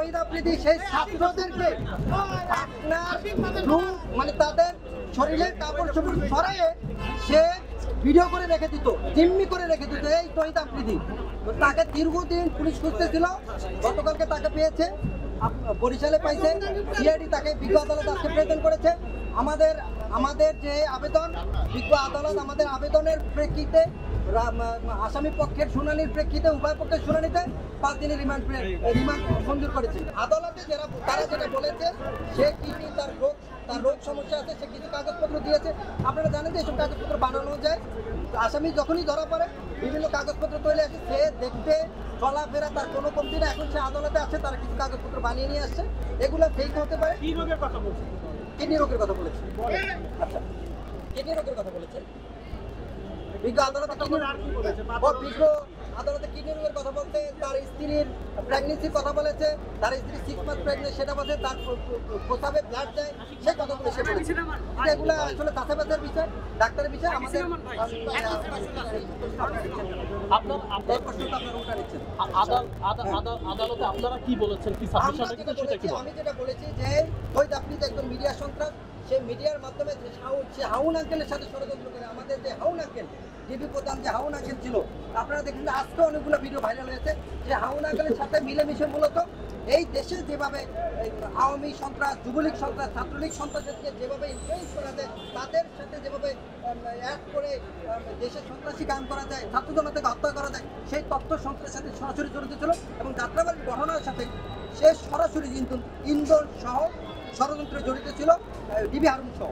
তহিদ আফ্রিদি সেই ছাত্রদেরকে মানে তাদের শরীরের কাপড় চোপড় ছড়াইয়ে সে ভিডিও করে রেখে দিত, জিম্মি করে রেখে দিত এই তহিদ আফ্রিদি। তাকে দীর্ঘদিন পুলিশ খুঁজতেছিল, গতকালকে তাকে পেয়েছে, বরিশালে পাইছে, সিআইডি তাকে বিজ্ঞ আদালত আজকে প্রেজেন্ট করেছে। আমাদের যে আবেদন, বিজ্ঞ আদালত আমাদের আবেদনের প্রেক্ষিতে আসামি পক্ষের শুনানির প্রেক্ষিতে উভয় পক্ষের শুনানিতে 5 দিনের রিমান্ড মঞ্জুর করেছে। আদালতে তারা যেটা বলেছে, সে কিডনি তার রোগ সমস্যা আছে, সে কিছু কাগজপত্র দিয়েছে। আপনারা জানেন যে এইসব কাগজপত্র বানানো যায়। আসামি যখনই ধরা পড়ে বিভিন্ন কাগজপত্র তৈরি আসে, সে দেখতে চলাফেরা তার কোনো কমতি না। এখন সে আদালতে আছে, তারা কিছু কাগজপত্র বানিয়ে নিয়ে আসছে, এগুলো ফেক হতে পারে। কি রোগের কথা বলছে? কিডনি রোগের কথা বলেছে। আচ্ছা, কিডনি রোগের কথা বলেছে। বিজ্ঞ আদালতে কিডনি রোগের কথা বলতে তার স্ত্রীর প্রেগনেন্সির কথা বলেছে, তার স্ত্রী 6 মাস প্রেগনেন্ট, সেটা বলছে, তার প্রস্রাবে ব্লাড যায়, সে কথাগুলো সে বলেছে। এগুলো আসলে চাষাবাসের বিষয়, ডাক্তারের বিষয়। আমাদের আদালতে আপনারা কি বলেছেন? আমি যেটা বলেছি যে তহিদ আফ্রিদি একজন মিডিয়া সন্ত্রাস, সেই মিডিয়ার মাধ্যমে সে হাউন আঙ্কেলের সাথে ষড়যন্ত্র করে। আমাদের যে হাউন আঙ্কেল, ডিবি প্রধান যে হাউন আঙ্কেল ছিল, আপনারা দেখলেন আজকে অনেকগুলো ভিডিও ভাইরাল হয়েছে, যে হাউন আঙ্কেলের সাথে মিলেমিশে মূলত এই দেশে যেভাবে আওয়ামী সন্ত্রাস, যুবলীগ সন্ত্রাস, ছাত্রলীগ সন্ত্রাসকে যেভাবে ইনফ্লুয়েন্স করা যায়, তাদের সাথে যেভাবে অ্যাড করে দেশের সন্ত্রাসী কাম করা যায়, ছাত্র জনতাকে হত্যা করা যায়, সেই তথ্য সন্ত্রাসের সাথে সরাসরি জড়িত ছিল। এবং যাত্রাবাড়ির ঘটনার সাথে সে সরাসরি কিন্তু ইন্ধন সহ ষড়যন্ত্রে জড়িত ছিল, ডিবি হারুন সহ।